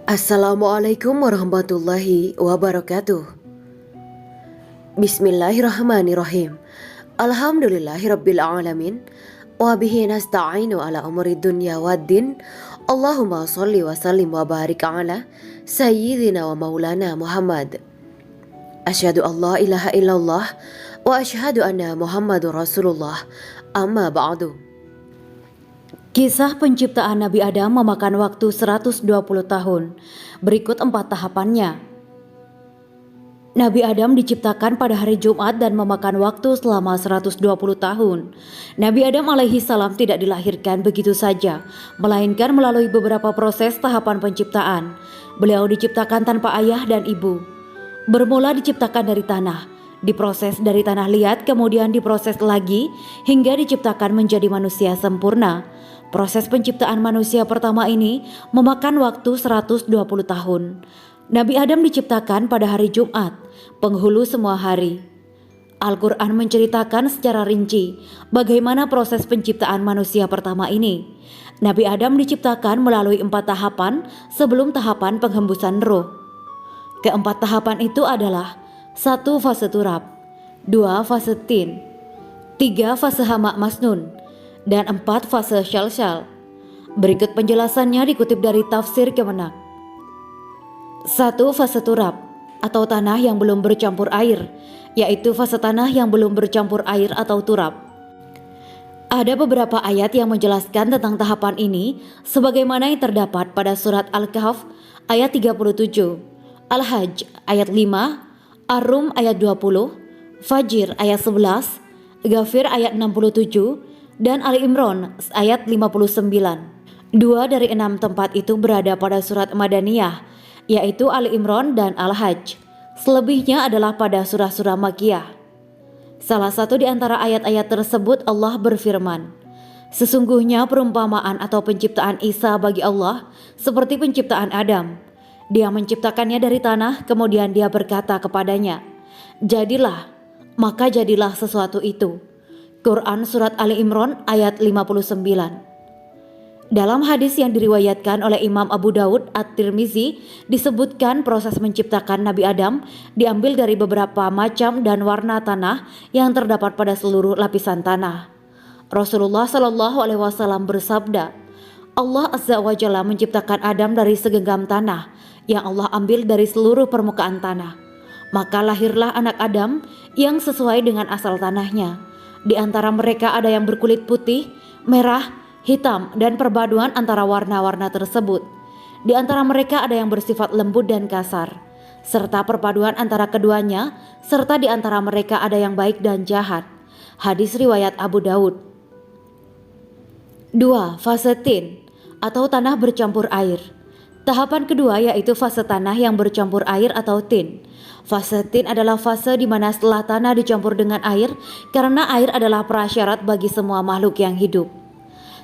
Assalamualaikum warahmatullahi wabarakatuh. Bismillahirrahmanirrahim. Alhamdulillahirabbil alamin. Wa bihi nasta'inu ala umuri dunya waddin. Allahumma shalli wa sallim wa barik ala sayyidina wa maulana Muhammad. Asyhadu an la ilaha illallah wa asyhadu anna Muhammadur Rasulullah. Amma ba'du. Kisah penciptaan Nabi Adam memakan waktu 120 tahun. Berikut 4 tahapannya. Nabi Adam diciptakan pada hari Jumat dan memakan waktu selama 120 tahun. Nabi Adam alaihi salam tidak dilahirkan begitu saja, melainkan melalui beberapa proses tahapan penciptaan. Beliau diciptakan tanpa ayah dan ibu. Bermula diciptakan dari tanah, diproses dari tanah liat, kemudian diproses lagi hingga diciptakan menjadi manusia sempurna. Proses penciptaan manusia pertama ini memakan waktu 120 tahun. Nabi Adam diciptakan pada hari Jumat, penghulu semua hari. Al-Quran menceritakan secara rinci bagaimana proses penciptaan manusia pertama ini. Nabi Adam diciptakan melalui 4 tahapan sebelum tahapan penghembusan roh. Keempat tahapan itu adalah 1. Fase turab, 2. Fase tin, 3. Fase hamak masnun, dan 4. Fase syalsyal. Berikut penjelasannya dikutip dari tafsir Kemenak. 1. Fase turab atau tanah yang belum bercampur air, yaitu fase tanah yang belum bercampur air atau turab. Ada beberapa ayat yang menjelaskan tentang tahapan ini sebagaimana yang terdapat pada surat Al-Kahf ayat 37, Al-Hajj ayat 5, Ar-Rum ayat 20, Fajr ayat 11, Ghafir ayat 67, dan Ali Imran ayat 59. 2 dari 6 tempat itu berada pada surat Madaniyah, yaitu Ali Imran dan Al-Hajj. Selebihnya adalah pada surah-surah Makkiyah. Salah satu di antara ayat-ayat tersebut Allah berfirman, "Sesungguhnya perumpamaan atau penciptaan Isa bagi Allah seperti penciptaan Adam. Dia menciptakannya dari tanah, kemudian dia berkata kepadanya, 'Jadilah,' maka jadilah sesuatu itu." Quran Surat Ali Imran ayat 59. Dalam hadis yang diriwayatkan oleh Imam Abu Daud At-Tirmizi disebutkan proses menciptakan Nabi Adam diambil dari beberapa macam dan warna tanah yang terdapat pada seluruh lapisan tanah. Rasulullah Shallallahu Alaihi Wasallam bersabda, Allah Azza wa Jalla menciptakan Adam dari segenggam tanah yang Allah ambil dari seluruh permukaan tanah. Maka lahirlah anak Adam yang sesuai dengan asal tanahnya. Di antara mereka ada yang berkulit putih, merah, hitam, dan perpaduan antara warna-warna tersebut. Di antara mereka ada yang bersifat lembut dan kasar, serta perpaduan antara keduanya, serta di antara mereka ada yang baik dan jahat. Hadis riwayat Abu Daud. 2. Fase tin atau tanah bercampur air. Tahapan kedua yaitu fase tanah yang bercampur air atau tin. Fase tin adalah fase di mana setelah tanah dicampur dengan air, karena air adalah prasyarat bagi semua makhluk yang hidup.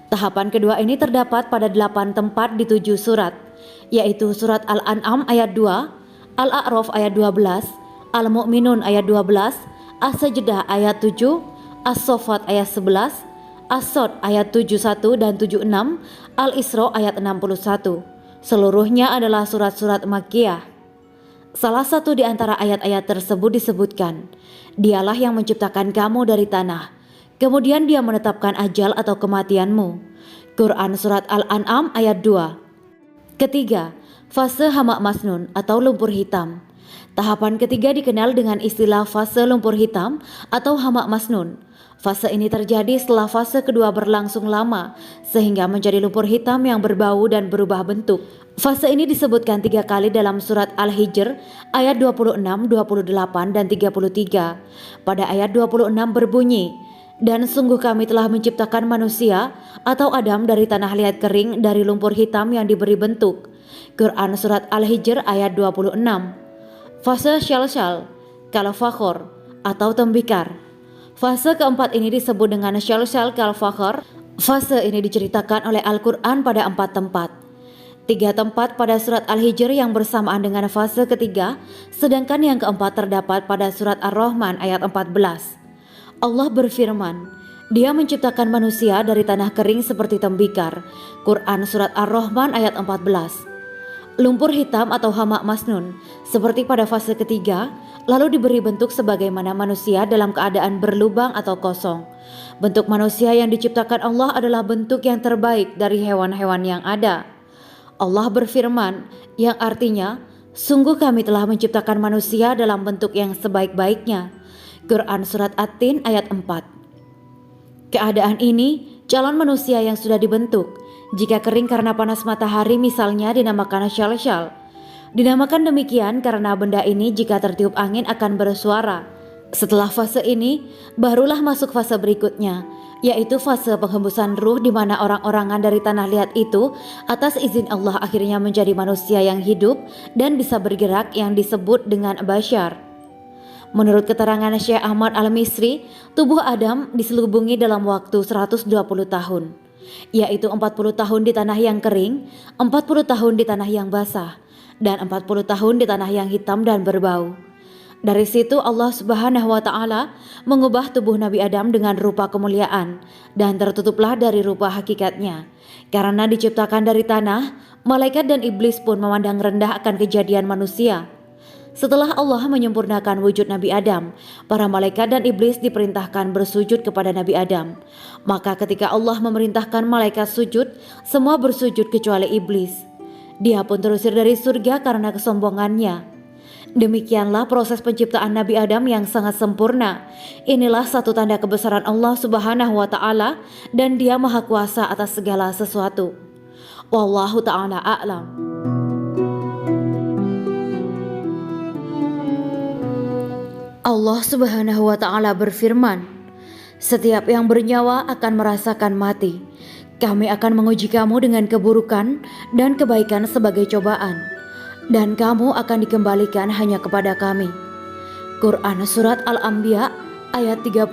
Tahapan kedua ini terdapat pada 8 tempat di 7 surat, yaitu surat Al-An'am ayat 2, Al-A'raf ayat 12, Al-Mu'minun ayat 12, As-Sajdah ayat 7, As-Saffat ayat 11, As-Sod ayat 71 dan 76, Al-Isra ayat 61. Seluruhnya adalah surat-surat Makkiyah. Salah satu di antara ayat-ayat tersebut disebutkan, "Dialah yang menciptakan kamu dari tanah, kemudian dia menetapkan ajal atau kematianmu." Quran Surat Al-An'am ayat 2. Ketiga, fase hamak masnun atau lumpur hitam. Tahapan ketiga dikenal dengan istilah fase lumpur hitam atau hamak masnun. Fase ini terjadi setelah fase kedua berlangsung lama sehingga menjadi lumpur hitam yang berbau dan berubah bentuk. Fase ini disebutkan 3 kali dalam surat Al-Hijr ayat 26, 28, dan 33. Pada ayat 26 berbunyi, "Dan sungguh kami telah menciptakan manusia atau Adam dari tanah liat kering dari lumpur hitam yang diberi bentuk." Quran Surat Al-Hijr ayat 26. Fase syalsyal, kalfakhor atau tembikar. Fase keempat ini disebut dengan syalsyal kalfakhor. Fase ini diceritakan oleh Al-Quran pada 4 tempat. 3 tempat pada surat Al-Hijr yang bersamaan dengan fase ketiga, sedangkan yang keempat terdapat pada surat Ar-Rahman ayat 14. Allah berfirman, Dia menciptakan manusia dari tanah kering seperti tembikar. Quran Surat Ar-Rahman ayat 14. lumpur hitam atau hama masnun, seperti pada fase ketiga, lalu diberi bentuk sebagaimana manusia dalam keadaan berlubang atau kosong. Bentuk manusia yang diciptakan Allah adalah bentuk yang terbaik dari hewan-hewan yang ada. Allah berfirman, yang artinya, sungguh kami telah menciptakan manusia dalam bentuk yang sebaik-baiknya. Quran Surat At-Tin ayat 4. Keadaan ini, calon manusia yang sudah dibentuk, jika kering karena panas matahari misalnya dinamakan syal-syal. Dinamakan demikian karena benda ini jika tertiup angin akan bersuara. Setelah fase ini, barulah masuk fase berikutnya, yaitu fase penghembusan ruh di mana orang-orangan dari tanah liat itu atas izin Allah akhirnya menjadi manusia yang hidup dan bisa bergerak yang disebut dengan basyar. Menurut keterangan Syekh Ahmad Al-Misri, tubuh Adam diselubungi dalam waktu 120 tahun, yaitu 40 tahun di tanah yang kering, 40 tahun di tanah yang basah, dan 40 tahun di tanah yang hitam dan berbau. Dari situ Allah Subhanahu wa Ta'ala mengubah tubuh Nabi Adam dengan rupa kemuliaan dan tertutuplah dari rupa hakikatnya. Karena diciptakan dari tanah, malaikat dan iblis pun memandang rendah akan kejadian manusia. Setelah Allah menyempurnakan wujud Nabi Adam, para malaikat dan iblis diperintahkan bersujud kepada Nabi Adam. Maka ketika Allah memerintahkan malaikat sujud, semua bersujud kecuali iblis. Dia pun terusir dari surga karena kesombongannya. Demikianlah proses penciptaan Nabi Adam yang sangat sempurna. Inilah satu tanda kebesaran Allah Subhanahu wa Ta'ala dan Dia Maha Kuasa atas segala sesuatu. Wallahu ta'ala a'lam. Allah Subhanahu wa Ta'ala berfirman, setiap yang bernyawa akan merasakan mati. Kami akan menguji kamu dengan keburukan dan kebaikan sebagai cobaan, dan kamu akan dikembalikan hanya kepada kami. Quran Surat Al-Anbiya ayat 35.